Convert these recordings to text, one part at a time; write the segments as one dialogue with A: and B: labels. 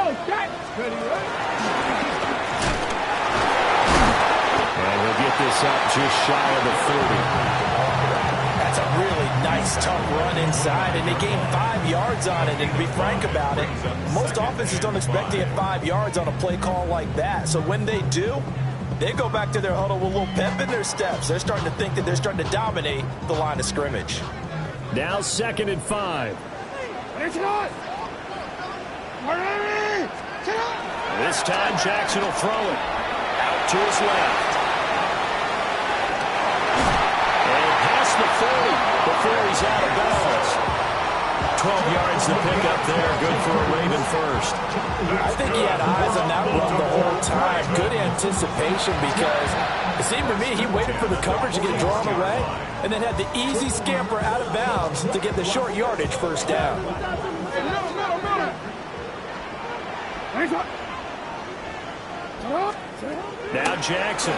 A: And he'll get this up just shy of the 30.
B: That's a really nice, tough run inside, and they gained 5 yards on it. And to be frank about it, most offenses don't expect to get 5 yards on a play call like that. So when they do, they go back to their huddle with a little pep in their steps. They're starting to think that they're starting to dominate the line of scrimmage.
A: Now 2nd and 5. This time Jackson will throw it out to his left. And past the 40 before he's out of bounds. 12 yards to pick up there. Good for a Raven first.
B: I think he had eyes on that run the whole time. Good anticipation, because it seemed to me he waited for the coverage to get drawn away and then had the easy scamper out of bounds to get the short yardage first down.
A: Now Jackson.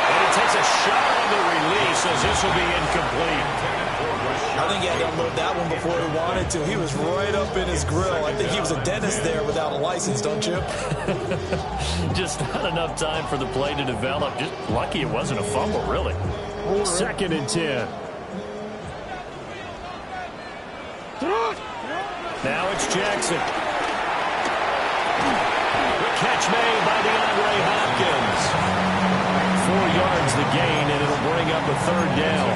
A: And he takes a shot on the release as this will be incomplete.
B: I think he had to unload that one before he wanted to. He was right up in his grill. I think he was a dentist there without a license, don't you?
A: Just not enough time for the play to develop. Just lucky it wasn't a fumble, really. 2nd and 10. Now it's Jackson. The catch made by DeAndre Hopkins. 4 yards the gain, and it'll bring up a 3rd down.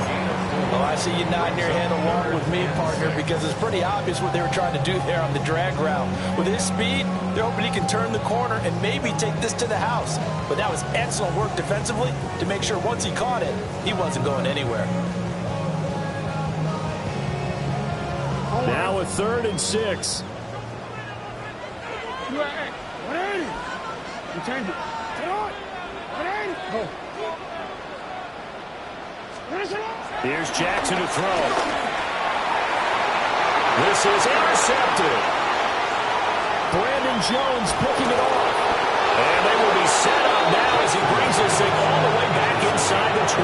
B: Well, I see you nodding your head along with me, partner, because it's pretty obvious what they were trying to do there on the drag route. With his speed, they're hoping he can turn the corner and maybe take this to the house. But that was excellent work defensively to make sure once he caught it, he wasn't going anywhere.
A: Now a 3rd and 6. Here's Jackson to throw. This is intercepted. Brandon Jones picking it off. And they will be set up now as he brings this thing all the way back inside the 20.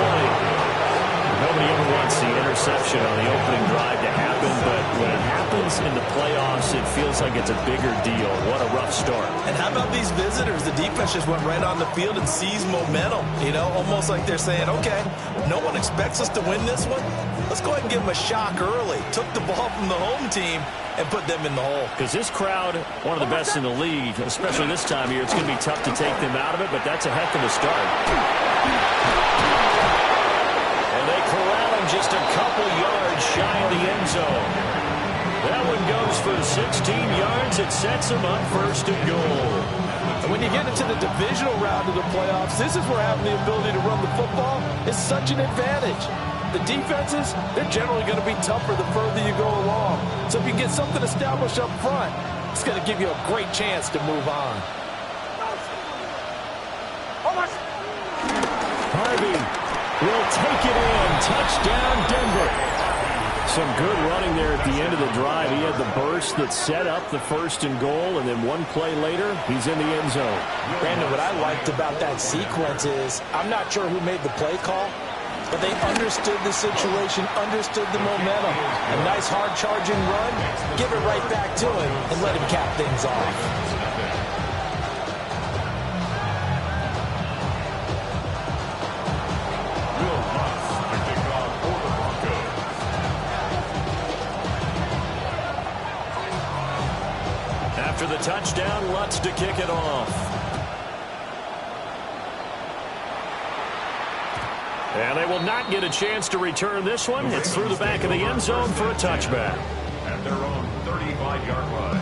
A: Nobody ever wants the interception on the opening drive to happen, but when it happens in the playoffs, it feels like it's a bigger deal. What a rough start.
B: And how about these visitors? The defense just went right on the field and seized momentum. You know, almost like they're saying, okay, no one expects us to win this one. Let's go ahead and give them a shock early. Took the ball from the home team and put them in the hole.
A: Because this crowd, one of the best in the league, especially this time of year, it's going to be tough to take them out of it, but that's a heck of a start. They corral him just a couple yards shy of the end zone. That one goes for 16 yards. It sets him up 1st and goal.
B: And when you get into the divisional round of the playoffs, this is where having the ability to run the football is such an advantage. The defenses, they're generally going to be tougher the further you go along. So if you get something established up front, it's going to give you a great chance to move on.
A: Harvey will take it in. Touchdown, Denver. Some good running there at the end of the drive. He had the burst that set up the 1st and goal, and then one play later, he's in the end zone.
B: Brandon, what I liked about that sequence is, I'm not sure who made the play call, but they understood the situation, understood the momentum. A nice hard-charging run, give it right back to him, and let him cap things off.
A: After the touchdown, Lutz to kick it off. And they will not get a chance to return this one. It's through the back of the end zone for a touchback.
C: At their own 35-yard line.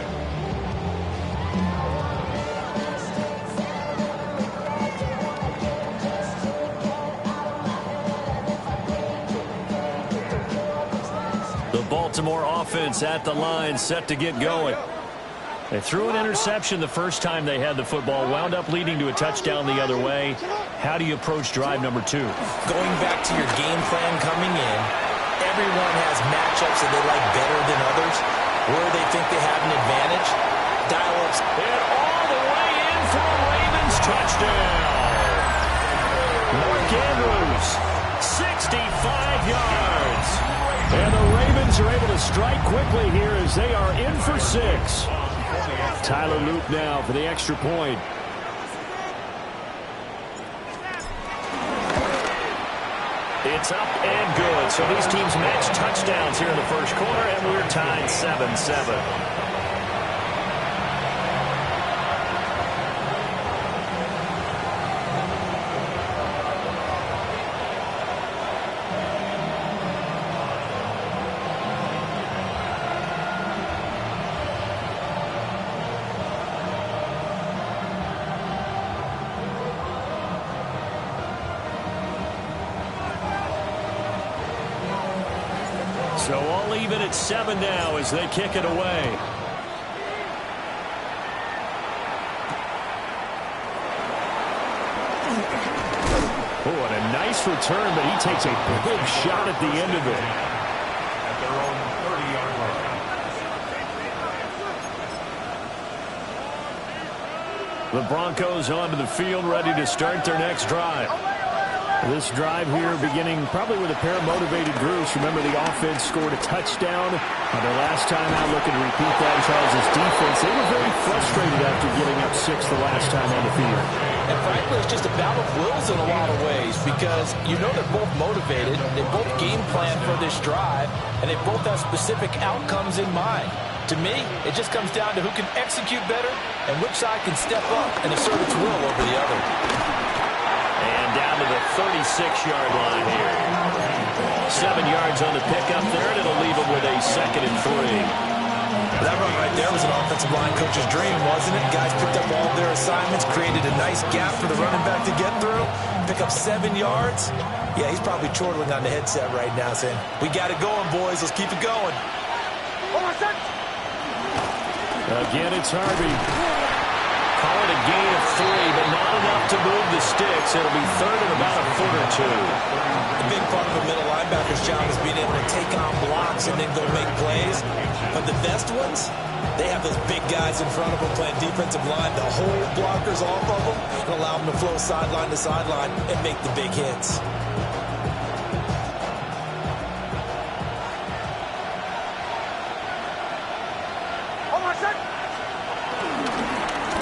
A: The Baltimore offense at the line, set to get going. They threw an interception the first time they had the football, wound up leading to a touchdown the other way. How do you approach drive number 2?
B: Going back to your game plan coming in, everyone has matchups that they like better than others, where they think they have an advantage. Dial-ups.
A: And all the way in for a Ravens touchdown. Mark Andrews, 65 yards. And the Ravens are able to to strike quickly here as they are in for 6. Tyler Loop now for the extra point. It's up and good. So these teams match touchdowns here in the first quarter, and we're tied 7-7. So all even at 7 now as they kick it away. Oh, and a nice return, but he takes a big shot at the end of it.
C: At their own 30-yard line.
A: The Broncos onto the field, ready to start their next drive. This drive here beginning probably with a pair of motivated groups. Remember, the offense scored a touchdown on their last time out, looking to repeat that. Charles' defense, they were very frustrated after giving up 6 the last time on the field.
B: And frankly, it's just a battle of wills in a lot of ways because you know they're both motivated, they both game plan for this drive, and they both have specific outcomes in mind. To me, it just comes down to who can execute better and which side can step up and assert its will over the other.
A: And down to the 36-yard line here. 7 yards on the pickup there, and it'll leave them with a 2nd and 3.
B: That run right there was an offensive line coach's dream, wasn't it? Guys picked up all of their assignments, created a nice gap for the running back to get through, pick up 7 yards. Yeah, he's probably chortling on the headset right now saying, we got it going, boys. Let's keep it going.
A: Again, it's Harvey. Call it a gain of 3, but not enough to move the sticks. It'll be 3rd and about a foot or 2.
B: A big part of a middle linebacker's job is being able to take on blocks and then go make plays. But the best ones, they have those big guys in front of them playing defensive line to hold blockers off of them and allow them to flow sideline to sideline and make the big hits.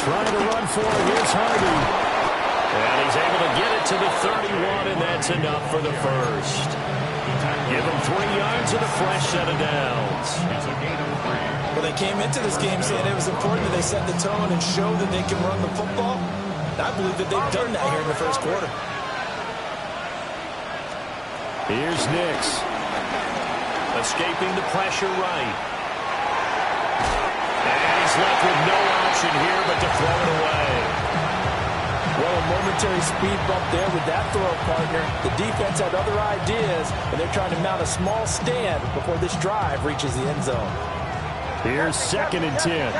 A: Trying to run for it. Here's Harvey. And he's able to get it to the 31, and that's enough for the first. Give him 3 yards and a fresh set of downs.
C: It's a gain of 3.
B: Well, they came into this game saying it was important that they set the tone and show that they can run the football. I believe that they've done that here in the first quarter.
A: Here's Nix. Escaping the pressure right. And he's left with no option here but to throw it away.
B: Well, a momentary speed bump there with that throw, partner. The defense had other ideas, and they're trying to mount a small stand before this drive reaches the end zone.
A: Here's 2nd and 10.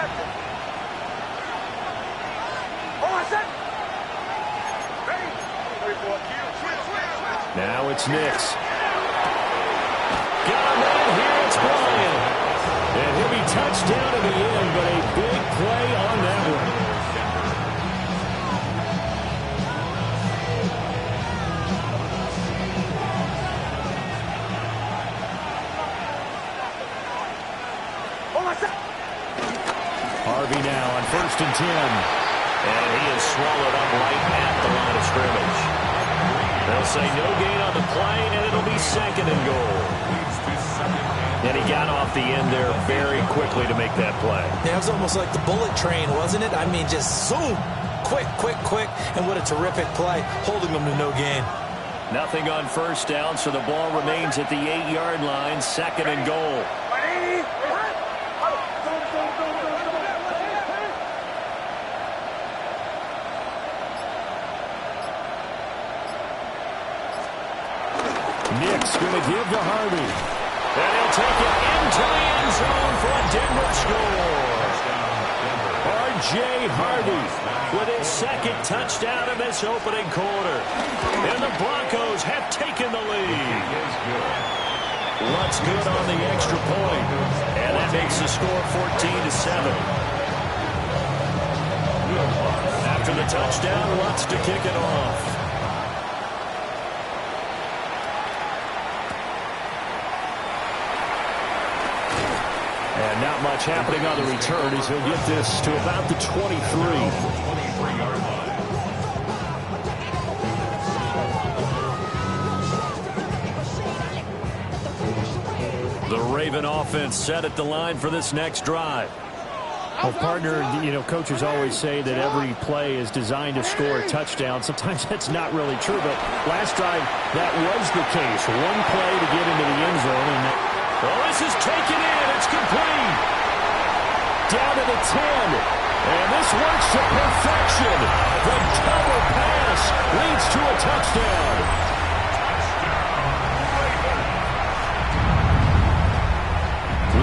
A: Now it's Nix. Got him right here. It's Bryant. And he'll be touched down at the end, but a big play on that one. Harvey now on 1st and 10. And he is swallowed up right at the line of scrimmage. They'll say no gain on the play, and it'll be 2nd and goal. And he got off the end there very quickly to make that play.
B: Yeah, it was almost like the bullet train, wasn't it? I mean, just zoom. Quick, quick, quick. And what a terrific play, holding them to no gain.
A: Nothing on 1st down, so the ball remains at the 8-yard line, 2nd and goal. Nick's going to give to Harvey. And he'll take it into the end zone for a Denver score. R.J. Harvey with his 2nd touchdown in this opening quarter. And the Broncos have taken the lead. Lutz good on the extra point. And that makes the score 14-7. After the touchdown, Lutz to kick it off. And not much happening on the return as he'll get this to about the 23.
C: 23-yard line.
A: The Raven offense set at the line for this next drive.
D: Well, partner, coaches always say that every play is designed to score a touchdown. Sometimes that's not really true, but last drive, that was the case. One play to get into the end zone. And
A: this is taken in. It's complete. Down to the 10. And this works to perfection. The double pass leads to a touchdown.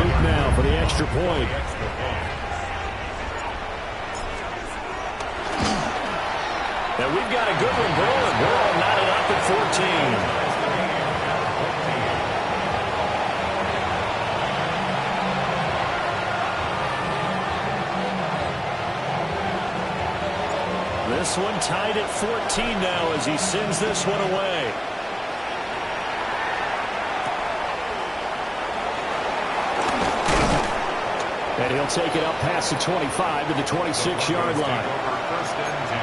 A: Luke now for the extra point. And we've got a good one going. We're all knotted up at 14. This one tied at 14 now as he sends this one away. And he'll take it up past the 25 to the 26-yard line.
C: First and 10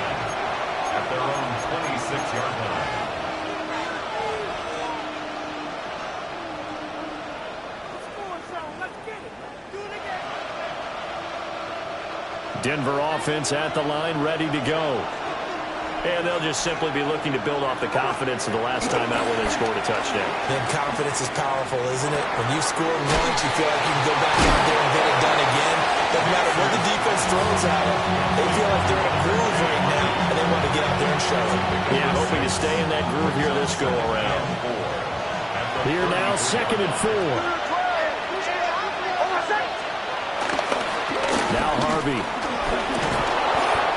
C: at their own 26-yard line.
A: Denver offense at the line, ready to go. And they'll just simply be looking to build off the confidence of the last time out where they scored a touchdown.
B: And confidence is powerful, isn't it? When you score once, you feel like you can go back out there and get it done again. Doesn't matter what the defense throws at them. They feel like they're in a groove right now, and they want to get out there and show it.
A: Yeah, hoping to stay in that groove here this go-around. Here now, 2nd and 4. Now Harvey.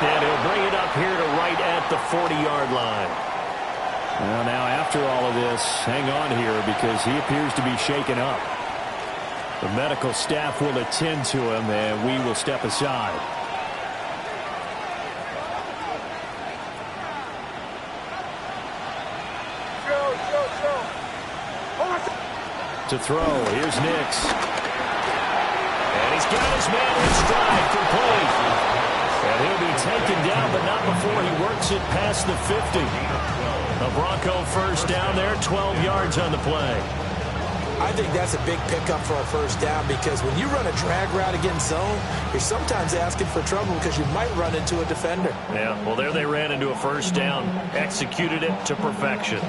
A: And he'll bring it up here to right at the 40-yard line.
D: Well, now after all of this, hang on here because he appears to be shaken up. The medical staff will attend to him, and we will step aside. To throw, here's Nix.
A: And he's got his man in stride, complete. And he'll be taken down, but not before he works it past the 50. A Bronco first down there, 12 yards on the play.
B: I think that's a big pickup for a first down because when you run a drag route against zone, you're sometimes asking for trouble because you might run into a defender.
A: Yeah, well, there they ran into a first down, executed it to perfection.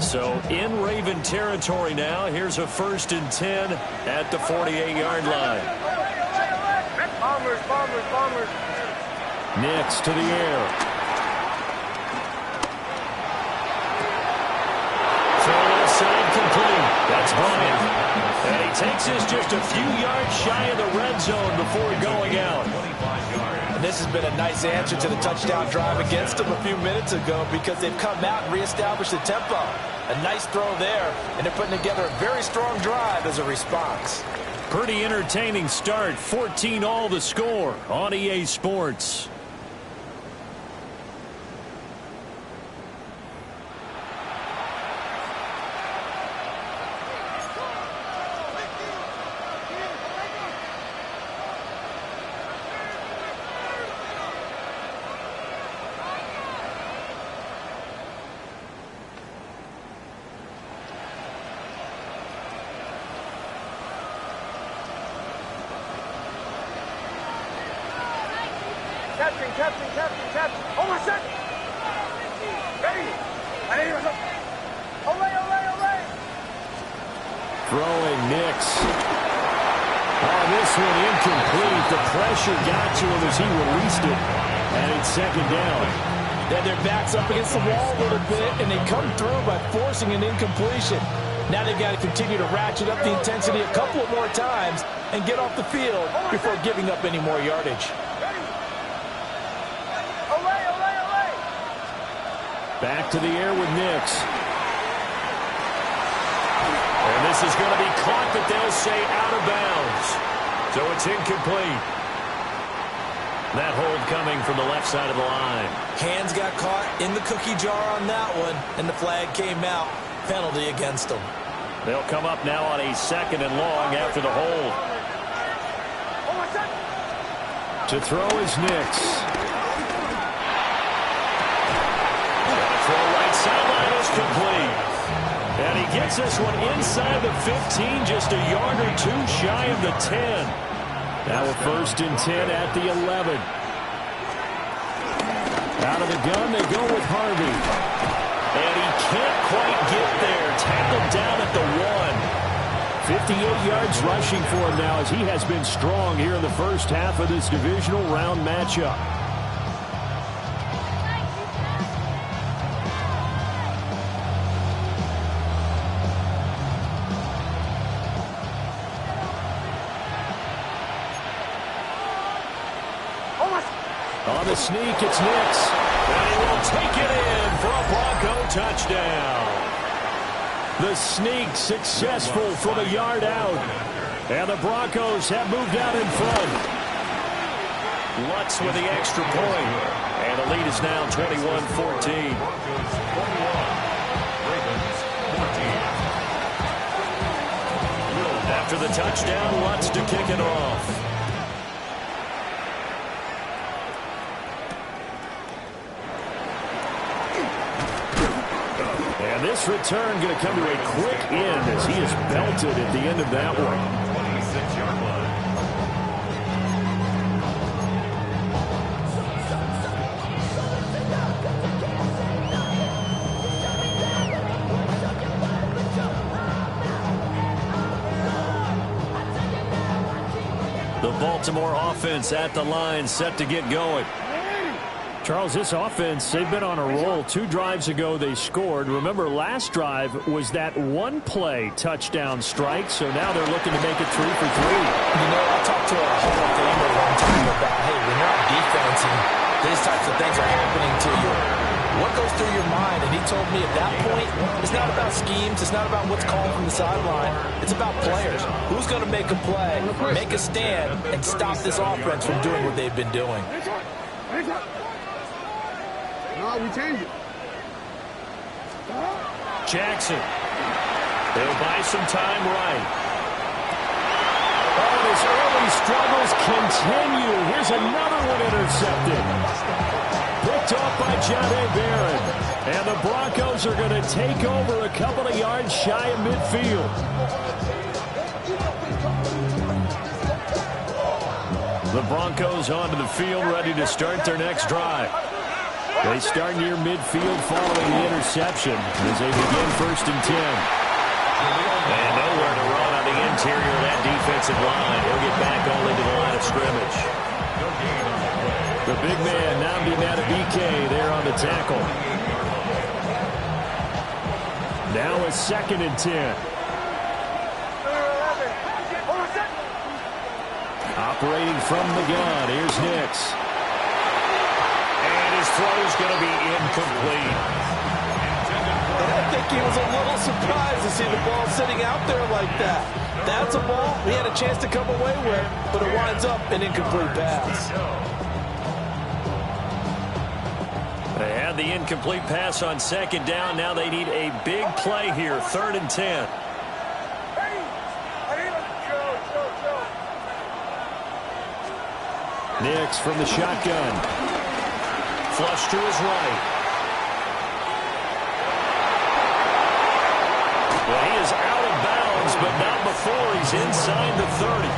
A: So in Raven territory now, here's a 1st and 10 at the 48-yard line.
E: Bombers.
D: Nix to the air.
A: Side complete. That's Bryant. And he takes this just a few yards shy of the red zone before going out.
B: And this has been a nice answer to the touchdown drive against them a few minutes ago because they've come out and reestablished the tempo. A nice throw there, and they're putting together a very strong drive as a response.
A: Pretty entertaining start. 14-all the score on EA Sports.
E: Captain. Oh, my second. Ready. Ole.
A: Throwing Nix. Oh, this one incomplete. The pressure got to him as he released it. And it's 2nd down.
B: Then their back's up against the wall a little bit, and they come through by forcing an incompletion. Now they've got to continue to ratchet up the intensity a couple of more times and get off the field before giving up any more yardage.
A: Back to the air with Nix. And this is going to be caught, but they'll say out of bounds. So it's incomplete. That hold coming from the left side of the line.
B: Hands got caught in the cookie jar on that one, and the flag came out. penalty against them.
D: They'll come up now on a 2nd and long after the hold. To throw is Nix. Throw right sideline is complete. And he gets this one inside the 15, just a yard or two shy of the 10. Now a 1st and 10 at the 11. Out of the gun, they go with Harvey. And he can't quite get there. Tackled down at the 1. 58 yards rushing for him now as he has been strong here in the first half of this divisional round matchup. On the sneak, it's Nix. And he will take it in for a Bronco touchdown. The sneak successful from a yard out. And the Broncos have moved out in front. Lutz with the extra point. And the lead is now 21-14. After the touchdown, Lutz to kick it off. And this return going to come to a quick end as he is belted at the end of that one.
C: 26-yard line.
D: The Baltimore offense at the line, set to get going. Charles, this offense, they've been on a roll. 2 drives ago, they scored. Remember, last drive was that one-play touchdown strike, so now they're looking to make it 3 for 3.
B: You know, I talked to a Hall of Famer one time about, hey, when you're on defense and these types of things are happening to you, what goes through your mind? And he told me at that point, it's not about schemes. It's not about what's called from the sideline. It's about players. Who's going to make a play, make a stand, and stop this offense from doing what they've been doing?
E: No, we changed it.
D: Jackson. They'll buy some time right. Oh, his early struggles continue. Here's another one intercepted. Picked off by Jahdae Barron. And the Broncos are going to take over a couple of yards shy of midfield. The Broncos onto the field, ready to start their next drive. They start near midfield following the interception as they begin 1st and 10. And nowhere to run on the interior of that defensive line. He'll get back all into the line of scrimmage. The big man, Nnamdi Madubuike, there on the tackle. Now a 2nd and 10. Operating from the gun, here's Nix. And his throw's going to be incomplete.
B: I think he was a little surprised to see the ball sitting out there like that. That's a ball he had a chance to come away with, but it winds up an incomplete pass.
D: They had the incomplete pass on 2nd down. Now they need a big play here, 3rd and 10. Nix from the shotgun. Flush to his right. Well, he is out of bounds, but not before he's inside the 30.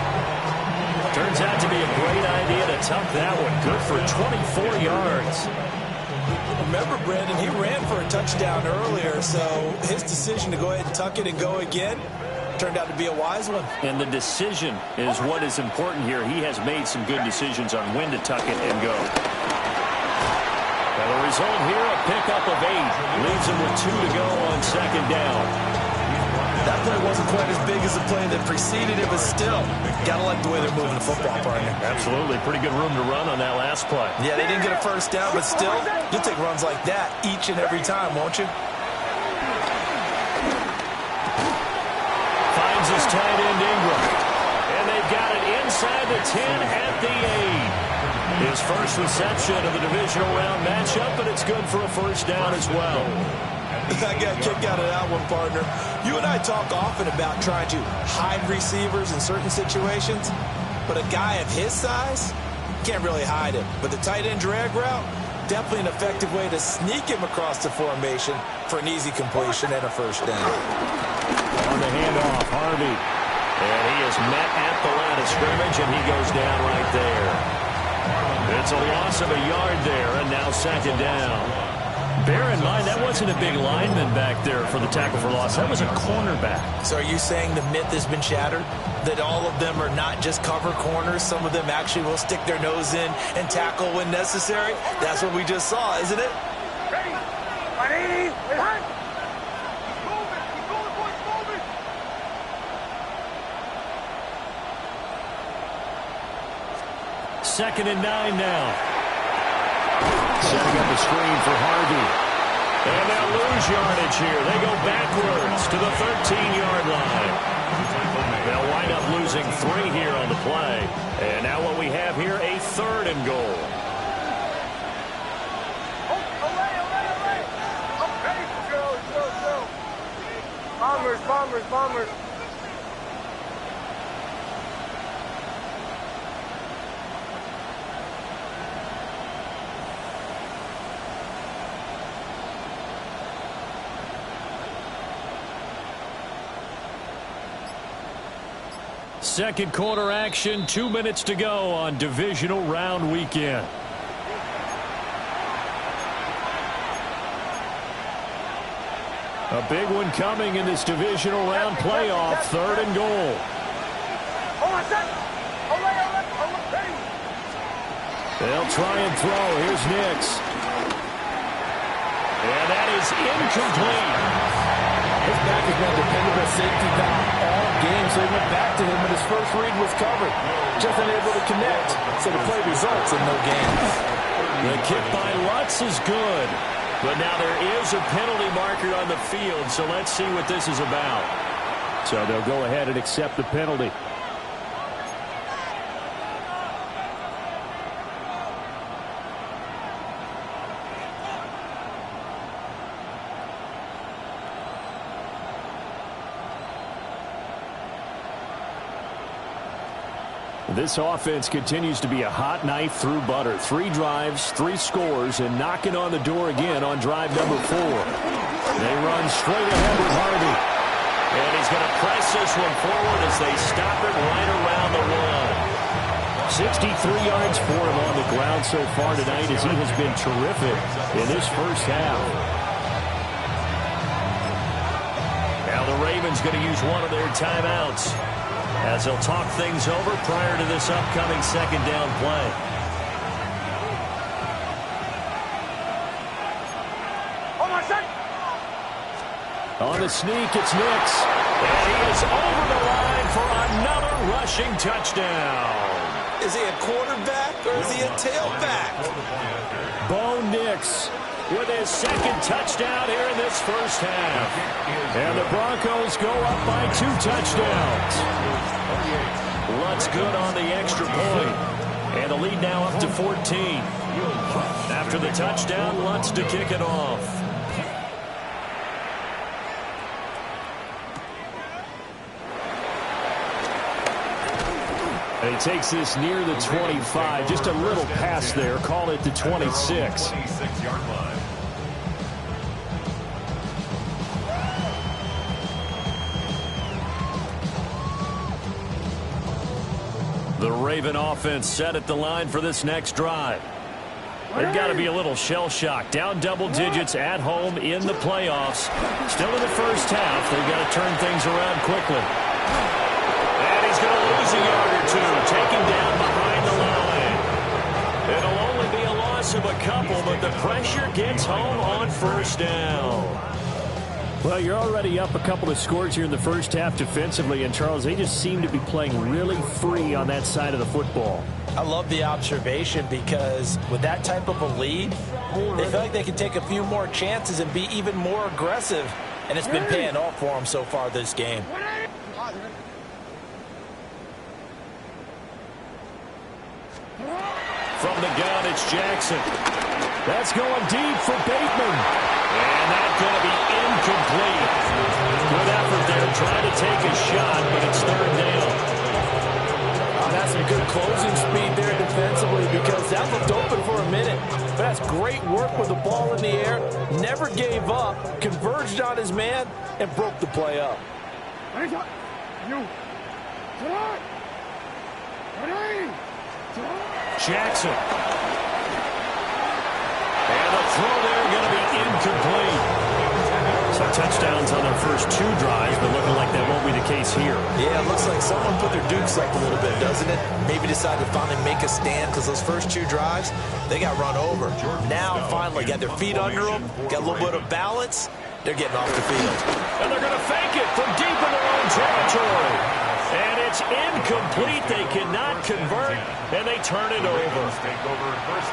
D: Turns out to be a great idea to tuck that one. Good for 24 yards.
B: Remember, Brandon, he ran for a touchdown earlier, so his decision to go ahead and tuck it and go again turned out to be a wise one.
D: And the decision is what is important here. He has made some good decisions on when to tuck it and go. Now the result here, a pickup of 8. Leaves him with 2 to go on 2nd down.
B: That play wasn't quite as big as the play that preceded it, but still, gotta like the way they're moving the football, partner.
D: Absolutely. Pretty good room to run on that last play.
B: Yeah, they didn't get a 1st down, but still, you'll take runs like that each and every time, won't you?
D: Finds his tight end Ingram. And they've got it inside the 10 at the 8. His first reception of the divisional round matchup, but it's good for a 1st down as well.
B: I got a kick out of that one, partner. You and I talk often about trying to hide receivers in certain situations, but a guy of his size can't really hide him. But the tight end drag route, definitely an effective way to sneak him across the formation for an easy completion and a first down.
D: On the handoff, Harvey.
A: And he is met at the line of scrimmage, and he goes down right there. It's a loss of a yard there, and now second down. Bear in mind, that wasn't a big lineman back there for the tackle for loss. That was a cornerback.
B: So are you saying the myth has been shattered? That all of them are not just cover corners? Some of them actually will stick their nose in and tackle when necessary? That's what we just saw, isn't it?
E: Ready? 180. Behind. Keep moving. Keep going, boys. Moving.
D: Second and 9 now. Setting up the screen for Harvey.
A: And they'll lose yardage here. They go backwards to the 13-yard line. They'll wind up losing 3 here on the play. And now what we have here, a 3rd and goal.
E: Bombers, bombers, bombers.
D: Second quarter action, 2 minutes to go on divisional round weekend. A big one coming in this divisional round playoff, 3rd and goal. They'll try and throw. Here's Nix.
A: And that is incomplete.
B: His back has been a dependable safety valve all game, so he went back to him, and his first read was covered. Just unable to connect, so the play results in no gain.
A: The kick by Lutz is good. But now there is a penalty marker on the field, so let's see what this is about.
D: So they'll go ahead and accept the penalty. This offense continues to be a hot knife through butter. 3 drives, 3 scores, and knocking on the door again on drive number 4. They run straight ahead with Harvey.
A: And he's going to press this one forward as they stop it right around the 1.
D: 63 yards for him on the ground so far tonight as he has been terrific in this first half.
A: Now the Ravens going to use one of their timeouts as they'll talk things over prior to this upcoming second down play.
D: On the sneak, it's Nix.
A: And he is over the line for another rushing touchdown.
B: Is he a quarterback or is he a tailback?
D: Bo Nix
A: with his second touchdown here in this first half.
D: And the Broncos go up by 2 touchdowns.
A: Lutz good on the extra point. And the lead now up to 14. After the touchdown, Lutz to kick it off.
D: And he takes this near the 25. Just a little pass there. Call it the 26.
A: The Raven offense set at the line for this next drive. They've got to be a little shell-shocked. Down double digits at home in the playoffs. Still in the first half. They've got to turn things around quickly. And he's going to lose a yard or 2. Taken down behind the line. It'll only be a loss of a couple, but the pressure gets home on first down.
D: Well, you're already up a couple of scores here in the first half defensively, and Charles, they just seem to be playing really free on that side of the football.
B: I love the observation because with that type of a lead, they feel like they can take a few more chances and be even more aggressive, and it's been paying off for them so far this game.
A: From the gun, it's Jackson.
D: That's going deep for Bateman.
A: And that's going to be incomplete. Good effort there, trying to take a shot, but it's third down.
B: Oh, that's some good closing speed there defensively because that looked open for a minute. But that's great work with the ball in the air. Never gave up, converged on his man, and broke the play up.
A: Jackson. And the throw there going to be incomplete.
D: So touchdowns on their first 2 drives, but looking like that won't be the case here.
B: Yeah, it looks like someone put their dukes up a little bit, doesn't it? Maybe decided to finally make a stand because those first 2 drives, they got run over. Now, finally, got their feet under them, got a little bit of balance. They're getting off the field.
A: And they're going to fake it from deep in their own territory. And it's incomplete. They cannot convert, and they turn it over.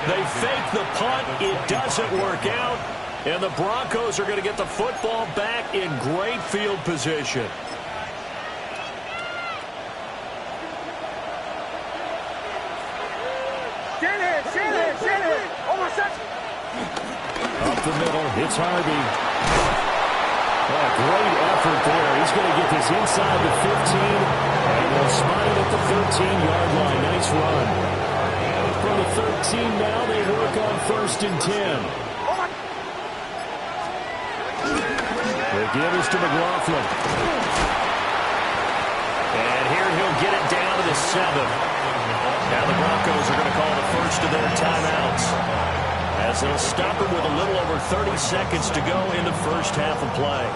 A: They fake the punt. It doesn't work out. And the Broncos are going to get the football back in great field position.
D: Up the middle, it's Harvey. Oh, great effort there. He's going to get this inside the 15, and they'll spot it at the 13-yard line. Nice run. From the 13 now, they work on 1st and 10. The give is to McLaughlin.
A: And here he'll get it down to the 7. Now the Broncos are going to call the first of their timeouts, as they'll stop it with a little over 30 seconds to go in the first half of play.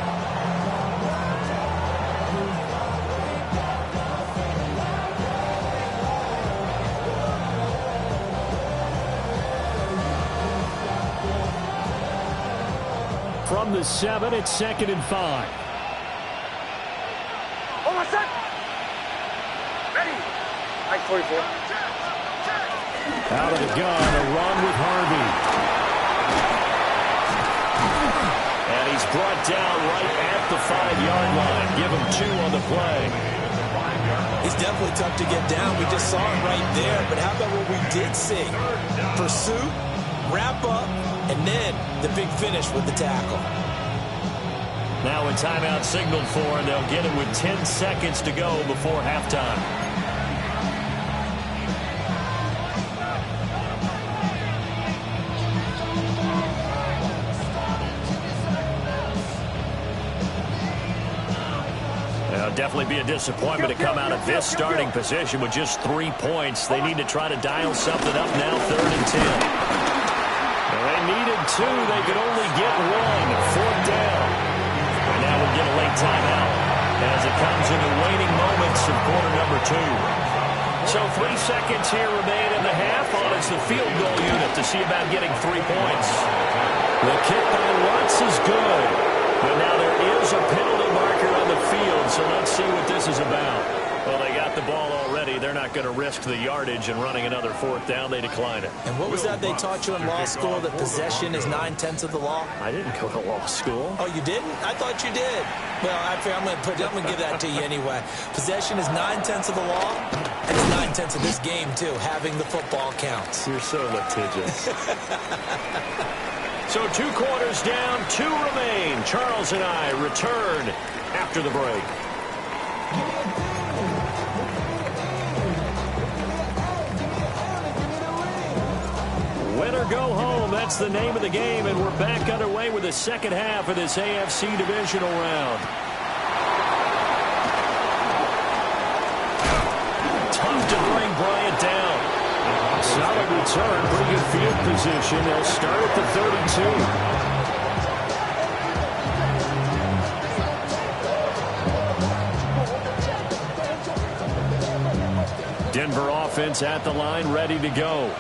D: From the 7, it's 2nd and 5.
E: Almost set. Ready. 9:44.
D: Out of the gun, a run with Harvey.
A: And he's brought down right at the 5-yard line. Give him 2 on the play.
B: He's definitely tough to get down. We just saw him right there. But how about what we did see? Pursuit, wrap up, and then the big finish with the tackle.
A: Now a timeout signaled for, and they'll get it with 10 seconds to go before halftime. It'll definitely be a disappointment to come out of this starting position with just 3 points. They need to try to dial something up now, 3rd and 10. Well, they needed 2. They could only get 1. 4th down. And now we'll get a late timeout as it comes in the waning moments of quarter number 2. So 3 seconds here remain in the half on as the field goal unit to see about getting 3 points. The kick by Lutz is good. But now there is a penalty marker on the field, so let's see what this is about. Well, they got the ball already. They're not going to risk the yardage and running another 4th down. They decline it.
B: And what was that they taught you in law school, that possession is 9/10 of the law?
D: I didn't go to law school.
B: Oh, you didn't? I thought you did. Well, I'm going to give that to you anyway. Possession is 9/10 of the law, and it's 9/10 of this game, too. Having the football counts.
D: You're so litigious.
A: So 2 quarters down, 2 remain. Charles and I return after the break. Win or go home, that's the name of the game, and we're back underway with the second half of this AFC divisional round. Tough to bring Bryant down. Solid return, pretty good field position. They'll start at the 32. Denver offense at the line, ready to go.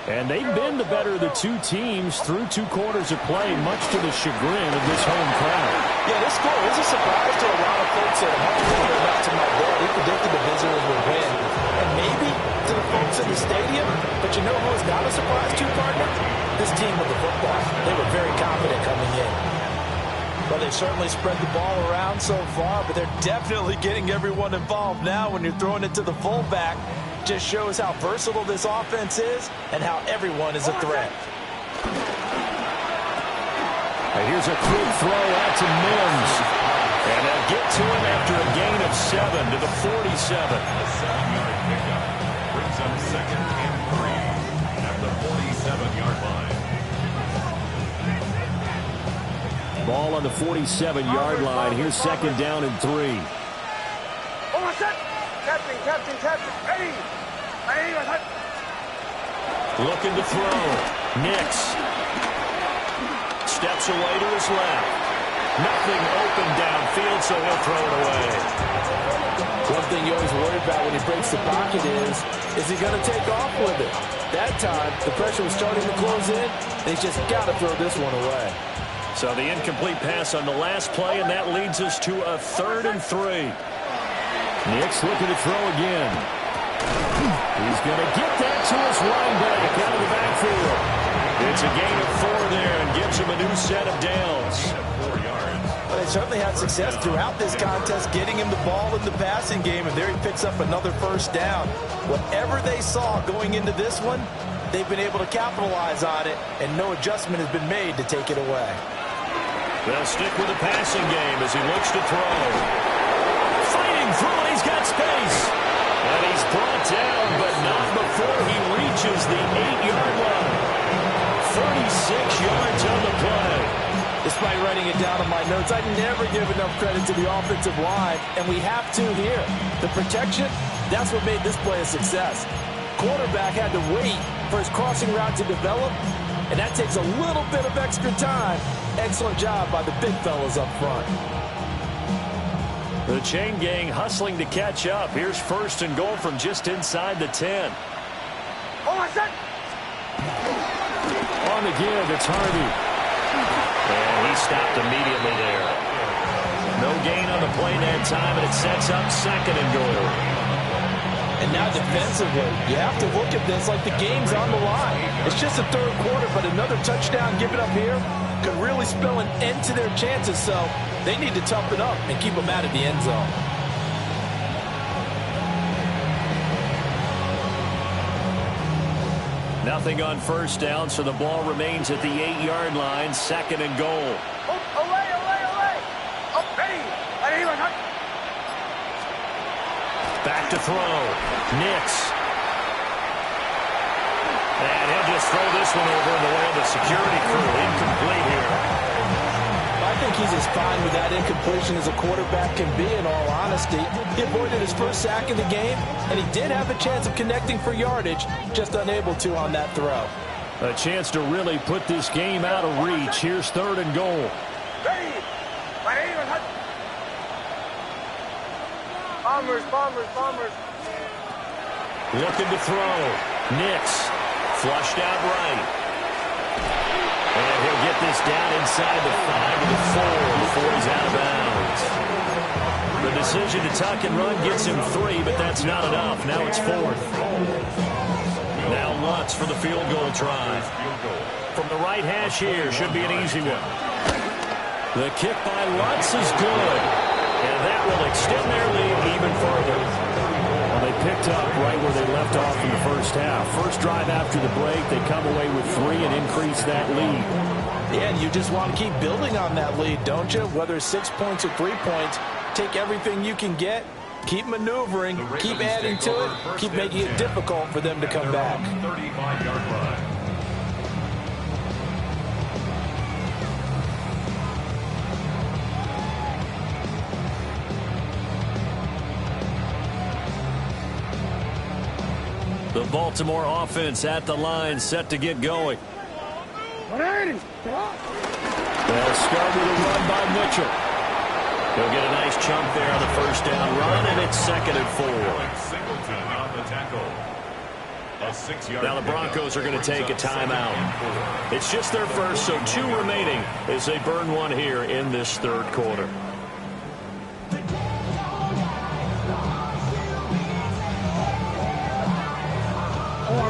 A: And they've been the better of the 2 teams through 2 quarters of play, much to the chagrin of this home crowd.
B: Yeah, this score is a surprise to a lot of folks at home. Not to my dad. We predicted the visitors would win. And maybe to the folks in the stadium. But you know who was not a surprise to, partner? This team with the football. They were very confident coming in. Well, they've certainly spread the ball around so far, but they're definitely getting everyone involved now when you're throwing it to the fullback. Just shows how versatile this offense is and how everyone is a threat.
D: A Here's a quick throw out to Mims.
A: And they'll get to him after a gain of 7 to the 47.
C: A 7-yard pickup brings up 2nd and 3 at the 47-yard line.
D: Ball on the 47-yard line. Here's 2nd down and 3.
E: Almost set. Captain. Ready.
A: Looking to throw. Nix steps away to his left. Nothing open downfield, so he'll throw it away.
B: One thing you always worry about when he breaks the pocket is he going to take off with it? That time, the pressure was starting to close in, and he's just got to throw this one away.
A: So the incomplete pass on the last play, and that leads us to a 3rd and 3.
D: Nix looking to throw again. He's going to get that to his running back out of the backfield.
A: It's a gain of 4 there and gives him a new set of downs.
C: 4 yards.
B: Well, they certainly had success throughout this contest, getting him the ball in the passing game, and there he picks up another 1st down. Whatever they saw going into this one, they've been able to capitalize on it, and no adjustment has been made to take it away.
A: They'll stick with the passing game as he looks to throw. Fighting through it, he's got space. And he's brought down, but not before he reaches the 8-yard line. 36 yards on the play.
B: Despite writing it down on my notes, I never give enough credit to the offensive line, and we have to here. The protection, that's what made this play a success. Quarterback had to wait for his crossing route to develop, and that takes a little bit of extra time. Excellent job by the big fellas up front.
A: The chain gang hustling to catch up. Here's 1st and goal from just inside the 10.
E: Almost set.
D: On the give, it's Harvey.
A: And he stopped immediately there. No gain on the play that time, and it sets up 2nd and goal.
B: And now defensively, you have to look at this like the game's on the line. It's just the 3rd quarter, but another touchdown given up here could really spell an end to their chances, so they need to toughen up and keep them out of the end zone.
A: Nothing on 1st down, so the ball remains at the 8-yard line, 2nd and goal.
E: Away. Up, ready.
A: Back to throw. Nix. And he'll just throw this one over in the way of the security crew. Incomplete here.
B: I think he's as fine with that incompletion as a quarterback can be, in all honesty. He avoided his 1st sack of the game, and he did have a chance of connecting for yardage, just unable to on that throw.
D: A chance to really put this game out of reach. Here's 3rd and goal.
E: Ready. Bombers.
A: Looking to throw. Nix. Flushed out right. And he'll get this down inside the 5 to the 4 before he's out of bounds. The decision to tuck and run gets him 3, but that's not enough. Now it's 4th. Now Lutz for the field goal try. From the right hash here, should be an easy one. The kick by Lutz is good. And that will extend their lead even further.
D: Well, they picked up right where they left off in the 1st half. First drive after the break, they come away with 3 and increase that lead.
B: Yeah, and you just want to keep building on that lead, don't you? Whether it's 6 points or 3 points, take everything you can get, keep maneuvering, keep adding to it, keep making it difficult for them to come back.
C: 35-yard line.
A: The Baltimore offense at the line, set to get going.
D: They'll start with a run by Mitchell.
A: He'll get a nice chunk there on the 1st down run, and it's 2nd and 4.
C: Singleton on the tackle. A 6-yard.
A: Now the Broncos are going to take a timeout. It's just their 1st, so 2 remaining as they burn one here in this 3rd quarter.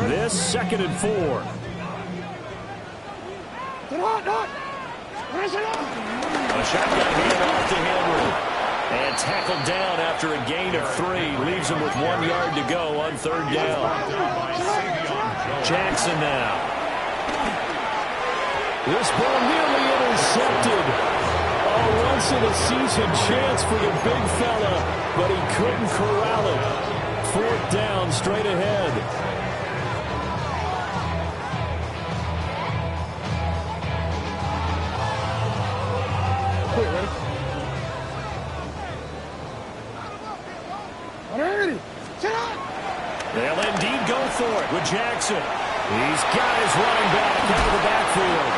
D: This 2nd and 4.
A: A shotgun handoff to Henry. And tackled down after a gain of 3. Leaves him with 1 yard to go on 3rd down. Jackson now.
D: This ball nearly intercepted. A once-in-a-season chance for the big fella, but he couldn't corral it. 4th down, straight ahead. They'll indeed go for it with Jackson. He's got his running back out of the backfield.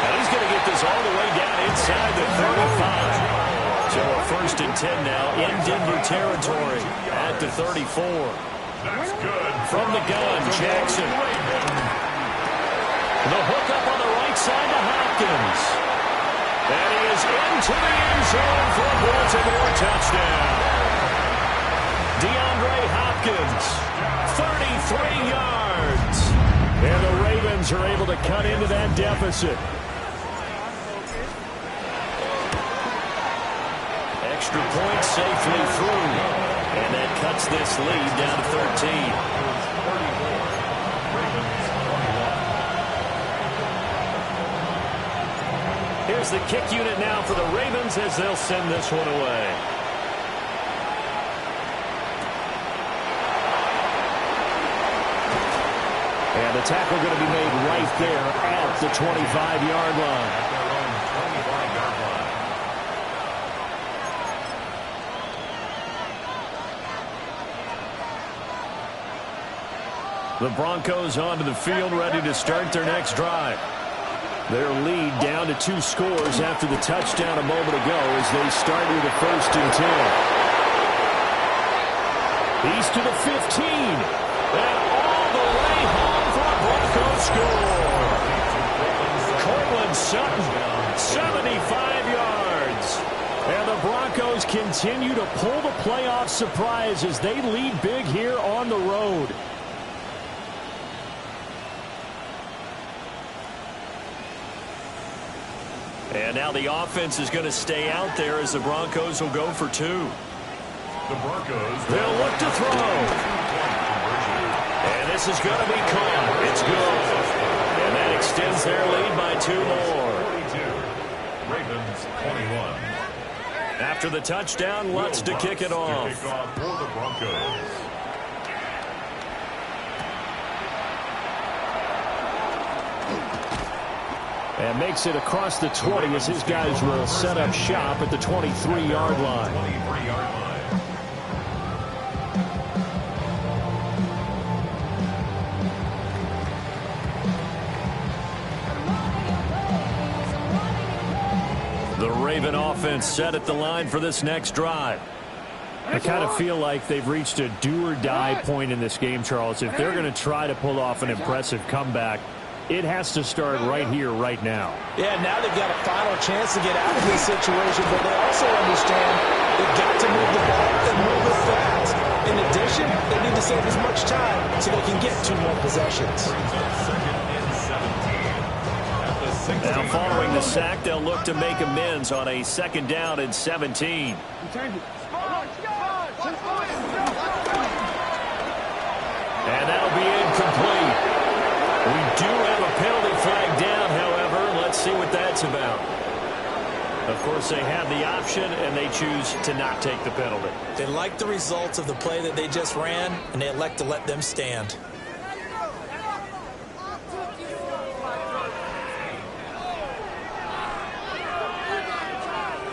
D: And he's going to get this all the way down inside the 35. So a 1st and 10 now in Denver territory at the 34.
C: That's good.
D: From the gun, Jackson. The hook up on the right side to Hopkins. And he is into the end zone for a Baltimore touchdown. DeAndre Hopkins, 33 yards. And the Ravens are able to cut into that deficit. Extra point safely through. And that cuts this lead down to 13. Here's the kick unit now for the Ravens as they'll send this one away. And the tackle going to be made right there at the 25-yard line.
C: At their own 25-yard line.
D: The Broncos onto the field, ready to start their next drive. Their lead down to 2 scores after the touchdown a moment ago as they start with a 1st and 10. He's to the 15. And all the way home for a Broncos score. Cortland Sutton, 75 yards. And the Broncos continue to pull the playoff surprise as they lead big here on the road. And now the offense is going to stay out there as the Broncos will go for 2.
C: The Broncos.
D: They'll look to throw. And this is going to be caught. It's good. And that extends their lead by 2 more.
C: 42. Ravens 21.
D: After the touchdown, Lutz to kick it off.
C: To kick off for the Broncos.
D: And makes it across the 20 as his guys will set up shop at the 23-yard line.
C: 23-yard line.
D: The Raven offense set at the line for this next drive. I kind of feel like they've reached a do-or-die point in this game, Charles. If they're going to try to pull off an impressive comeback, it has to start right here, right now.
B: Yeah, now they've got a final chance to get out of this situation, but they also understand they've got to move the ball and move it fast. In addition, they need to save as much time so they can get 2 more possessions.
D: Now following the sack, they'll look to make amends on a 2nd down and 17. And that'll be incomplete. We do have a penalty flag down, however. Let's see what that's about. Of course, they have the option, and they choose to not take the penalty.
B: They like the results of the play that they just ran, and they elect to let them stand.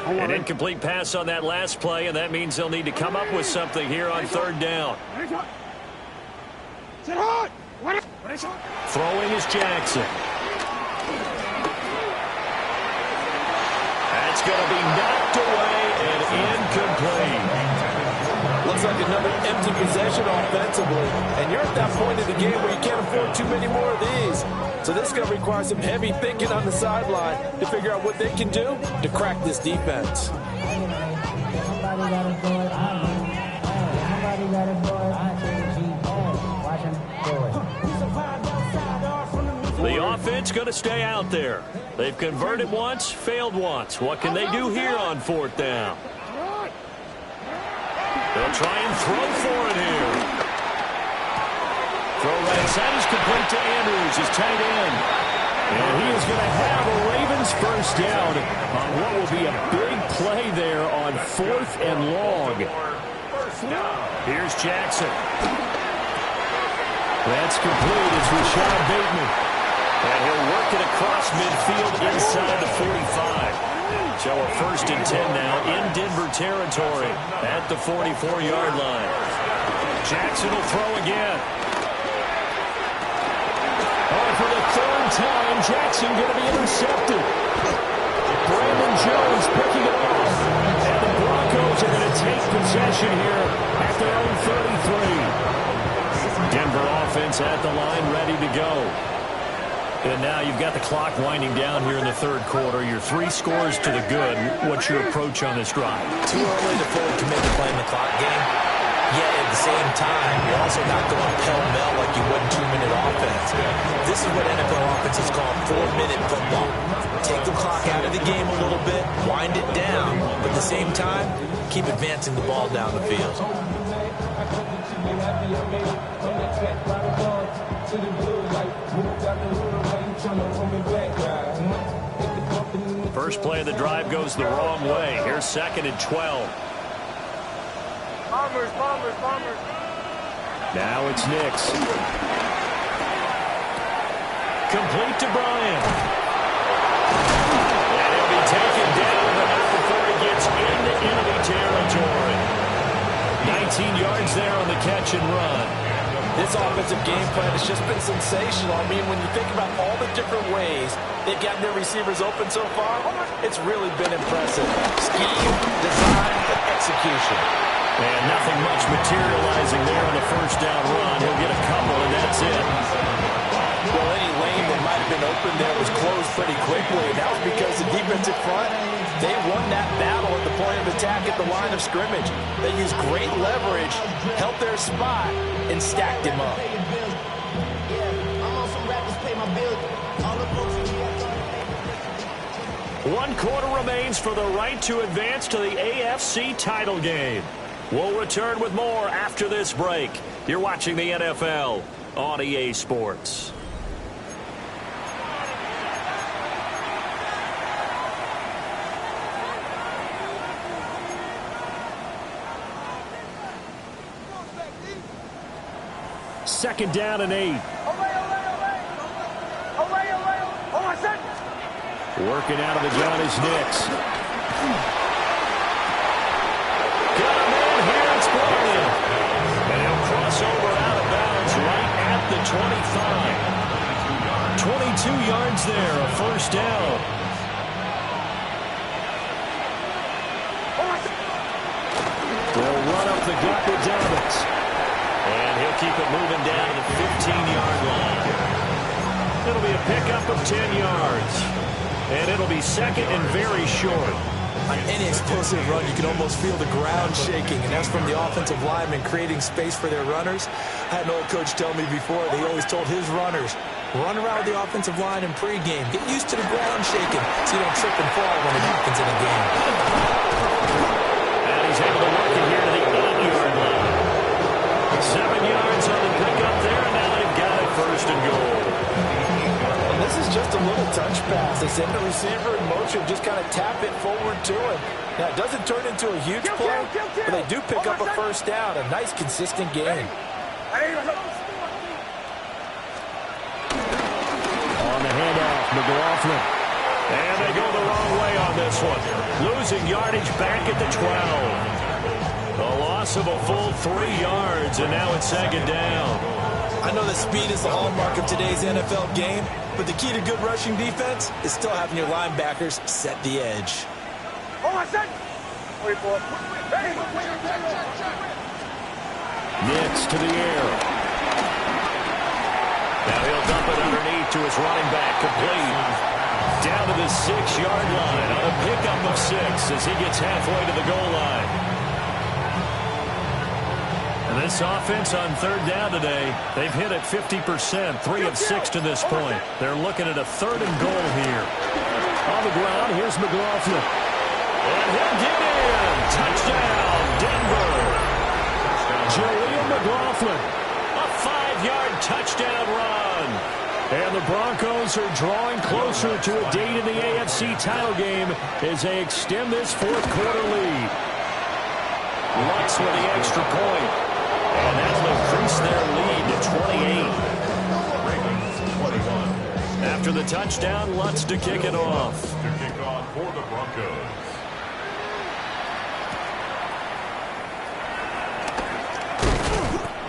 D: An incomplete pass on that last play, and that means they'll need to come up with something here on 3rd down. Throwing is Jackson. That's going to be knocked away and incomplete.
B: Looks like another empty possession offensively. And you're at that point in the game where you can't afford too many more of these. So this is going to require some heavy thinking on the sideline to figure out what they can do to crack this defense.
D: The offense going to stay out there. They've converted once, failed once. What can they do here on 4th down? They'll try and throw for it here. Throw right side is complete to Andrews, his tight end. And he is going to have a Ravens first down on what will be a big play there on 4th and long. Here's Jackson. That's complete. It's Rashad Bateman. And he'll work it across midfield inside the 45. So a 1st and 10 now in Denver territory at the 44-yard line. Jackson will throw again. Oh, for the 3rd time, Jackson going to be intercepted. Brandon Jones picking it off. And the Broncos are going to take possession here at their own 33. Denver offense at the line, ready to go. And now you've got the clock winding down here in the 3rd quarter. Your 3 scores to the good. What's your approach on this drive?
B: Too early to fully commit to playing the clock game. Yet at the same time, you're also not going pell-mell like you would in 2-minute offense. This is what NFL offenses call 4-minute football. Take the clock out of the game a little bit, wind it down, but at the same time, keep advancing the ball down the field.
D: First play of the drive goes the wrong way. Here's 2nd and 12.
E: Bombers.
D: Now it's Nix. Complete to Bryant. And he'll be taken down, but not before he gets into enemy territory. 19 yards there on the catch and run.
B: This offensive game plan has just been sensational. I mean, when you think about all the different ways they've gotten their receivers open so far, it's really been impressive. Scheme, design, and execution.
D: And nothing much materializing there on the first down run. He'll get a couple, and that's it.
B: Well, any lane that might have been open there was closed pretty quickly, and that was because the defensive front, they won that battle at the point of attack at the line of scrimmage. They used great leverage, helped their spot, and stacked him up.
D: One quarter remains for the right to advance to the AFC title game. We'll return with more after this break. You're watching the NFL on EA Sports. Second down and 8. Working out of the gun is Nix. Got a man here, it's Bryant. And he'll cross over out of bounds right at the 25. 22 yards there, a first down. They'll run up the gut with Dobbins. And he'll keep it moving down to the 15-yard line. It'll be a pickup of 10 yards. And it'll be 2nd and very short.
B: On any explosive run, you can almost feel the ground shaking, and that's from the offensive linemen creating space for their runners. I had an old coach tell me before, they always told his runners, run around the offensive line in pregame. Get used to the ground shaking so you don't trip and fall when it happens in a game.
D: And he's able to work it here to the 8-yard line. 7 yards on the pickup there, and now they've got it 1st and goal.
B: This is just a little touch pass. They send the receiver in motion, just kind of tap it forward to him. Now, it doesn't turn into a huge play, but they do pick up a first down. A nice, consistent game.
D: On the handoff, McLaughlin. And they go the wrong way on this one. Losing yardage back at the 12. A loss of a full 3 yards, and now it's 2nd down.
B: I know that speed is the hallmark of today's NFL game, but the key to good rushing defense is still having your linebackers set the edge.
D: Nix to the air. Now he'll dump it underneath to his running back, complete. Down to the 6-yard line on a pickup of 6 as he gets halfway to the goal line. And this offense on 3rd down today, they've hit it 50%, 3 of 6 to this point. They're looking at a 3rd and goal here. On the ground, here's McLaughlin. And he'll get in. Touchdown, Denver. Jaleel McLaughlin, a 5-yard touchdown run. And the Broncos are drawing closer to a date in the AFC title game as they extend this fourth-quarter lead. Lutz with the extra point. And that'll increase their lead to 28. After the touchdown, Lutz to kick it off.
C: To kick off for the Broncos.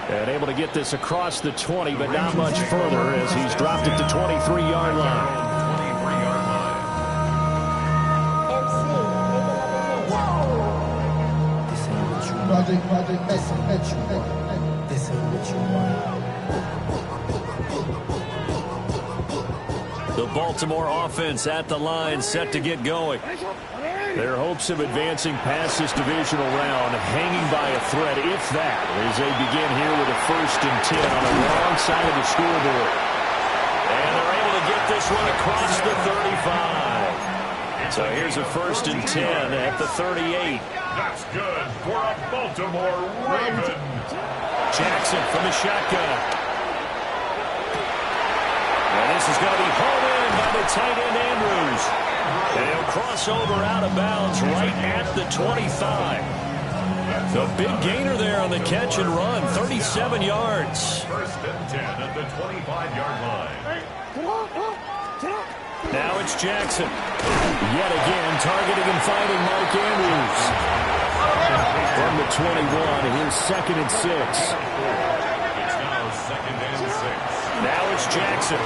D: And able to get this across the 20, but not much further as he's dropped it to 23-yard line.
C: 23-yard line.
D: The Baltimore offense at the line, set to get going. Their hopes of advancing past this divisional round hanging by a thread, if that, as they begin here with a 1st and 10 on the wrong side of the scoreboard. And they're able to get this one across the 35. So here's a 1st and 10 at the 38.
C: That's good for a Baltimore Raven.
D: Jackson from the shotgun. And this is going to be hauled in by the tight end Andrews. And he'll cross over out of bounds right at the 25. The big gainer there on the catch and run, 37 yards.
C: 1st and 10 at the 25-yard line.
D: Now it's Jackson. Yet again, targeting and finding Mark Andrews. From the 21, here's 2nd and 6.
C: It's now 2nd and 6.
D: Now it's Jackson,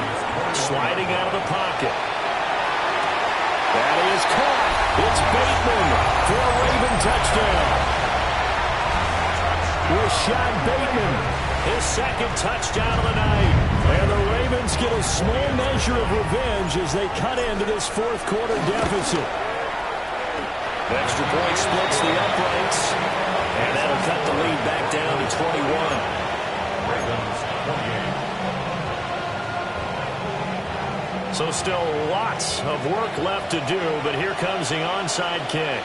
D: sliding out of the pocket. That is caught. It's Bateman for a Raven touchdown. Rashad Bateman, his 2nd touchdown of the night. And the Ravens get a small measure of revenge as they cut into this fourth-quarter deficit. Extra point splits the uprights, and that'll cut the lead back down to 21.
C: Ravens 28.
D: So still lots of work left to do, but here comes the onside kick.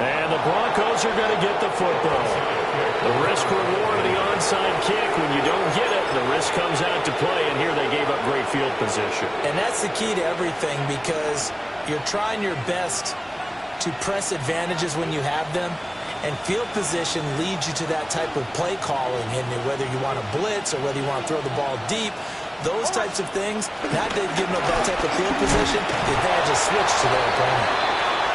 D: And the Broncos are going to get the football. The risk reward of the onside kick, when you don't get it, the risk comes out to play, and here they gave up great field position.
B: And that's the key to everything, because you're trying your best to press advantages when you have them, and field position leads you to that type of play calling, and whether you want to blitz or whether you want to throw the ball deep, those types of things, now they've given up that type of field position, the advantage is switched to their opponent.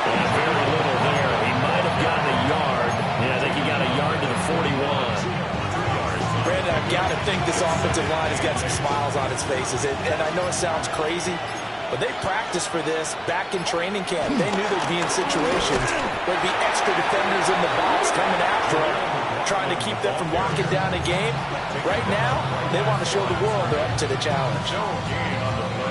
D: And very little there. He might have gotten a yard. Yeah, I think he got a yard to the 41.
B: Brandon, I've got to think this offensive line has got some smiles on its faces. And I know it sounds crazy, but they practiced for this back in training camp. They knew they'd be in situations where there'd be extra defenders in the box coming after them, trying to keep them from locking down a game. Right now, they want to show the world they're up to the challenge.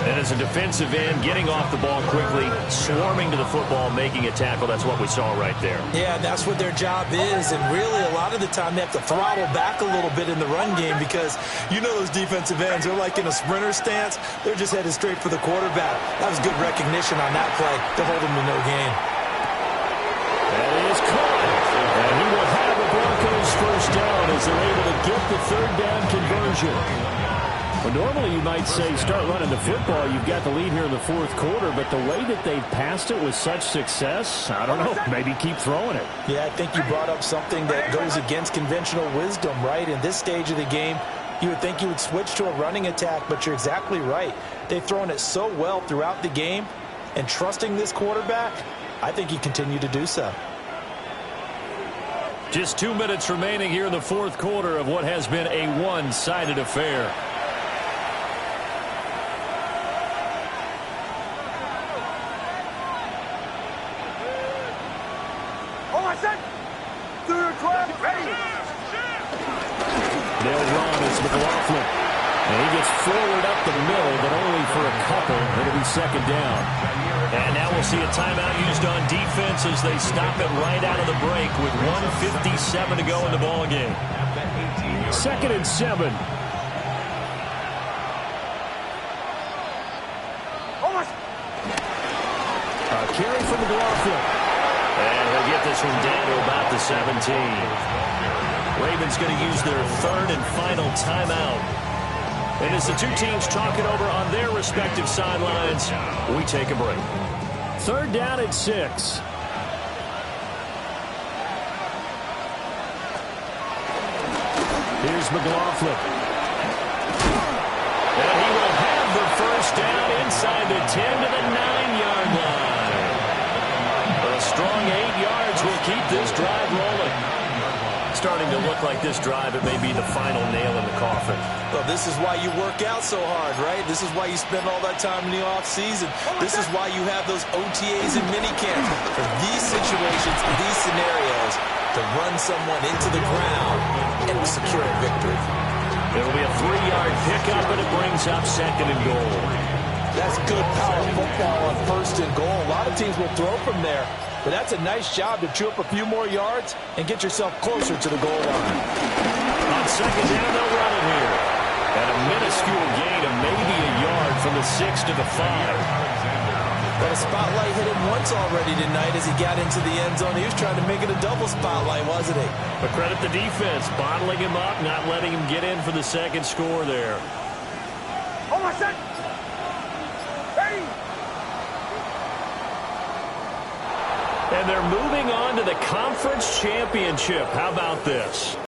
D: And as a defensive end, getting off the ball quickly, swarming to the football, making a tackle, that's what we saw right there.
B: Yeah, that's what their job is, and really a lot of the time they have to throttle back a little bit in the run game, because you know those defensive ends, they're like in a sprinter stance, they're just headed straight for the quarterback. That was good recognition on that play to hold them to no gain.
D: That is caught, and he will have the Broncos first down as they're able to get the 3rd down conversion. Well, normally you might say start running the football. You've got the lead here in the 4th quarter, but the way that they've passed it with such success, I don't know, maybe keep throwing it.
B: Yeah, I think you brought up something that goes against conventional wisdom, right? In this stage of the game, you would think you would switch to a running attack, but you're exactly right. They've thrown it so well throughout the game, and trusting this quarterback, I think you continue to do so.
D: Just 2 minutes remaining here in the 4th quarter of what has been a one-sided affair. They'll run as McLaughlin. And he gets forward up the middle, but only for a couple. It'll be 2nd down. And now we'll see a timeout used on defense as they stop it right out of the break with 1:57 to go in the ball game. 2nd and 7. for McLaughlin.
A: And he'll get this one down to about the 17. Ravens going to use their third and final timeout. And as the two teams talk it over on their respective sidelines, we take a break.
D: Third down at 6. Here's McLaughlin.
A: And he will have the first down inside the 10 to the 9-yard line. A strong 8 yards will keep this drive rolling. Starting to look like this drive, it may be the final nail in the coffin.
B: Well, this is why you work out so hard, right? This is why you spend all that time in the offseason. This is why you have those OTAs and minicamps. For these situations, these scenarios, to run someone into the ground and secure a victory.
A: It'll be a 3-yard pickup, and it brings up second and goal.
B: That's good power football on first and goal. A lot of teams will throw from there, but that's a nice job to chew up a few more yards and get yourself closer to the goal line.
A: On second down, they'll run it here. And a minuscule gain of maybe a yard from the 6 to the 5.
B: But a spotlight hit him once already tonight as he got into the end zone. He was trying to make it a double spotlight, wasn't he?
A: But credit the defense, bottling him up, not letting him get in for the second score there.
E: Hold my set. Ready.
A: And they're moving on to the conference championship. How about this?